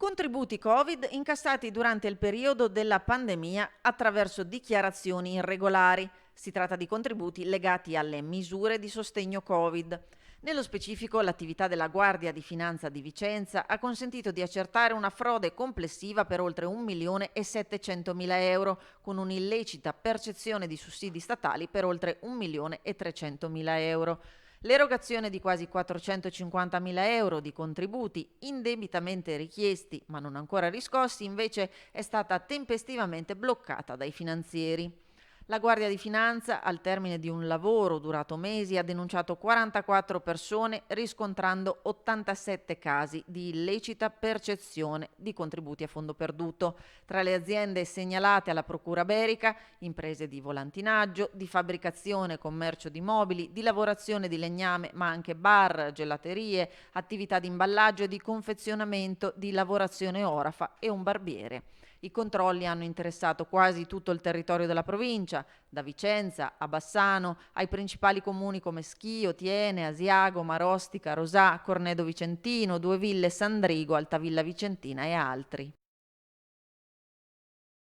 Contributi Covid incassati durante il periodo della pandemia attraverso dichiarazioni irregolari. Si tratta di contributi legati alle misure di sostegno Covid. Nello specifico, l'attività della Guardia di Finanza di Vicenza ha consentito di accertare una frode complessiva per oltre 1.700.000 euro, con un'illecita percezione di sussidi statali per oltre 1.300.000 euro. L'erogazione di quasi 450.000 euro di contributi indebitamente richiesti ma non ancora riscossi invece è stata tempestivamente bloccata dai finanzieri. La Guardia di Finanza, al termine di un lavoro durato mesi, ha denunciato 44 persone, riscontrando 87 casi di illecita percezione di contributi a fondo perduto. Tra le aziende segnalate alla Procura Berica, imprese di volantinaggio, di fabbricazione e commercio di mobili, di lavorazione di legname, ma anche bar, gelaterie, attività di imballaggio e di confezionamento, di lavorazione orafa e un barbiere. I controlli hanno interessato quasi tutto il territorio della provincia, da Vicenza a Bassano, ai principali comuni come Schio, Tiene, Asiago, Marostica, Rosà, Cornedo Vicentino, Due Ville, Sandrigo, Altavilla Vicentina e altri.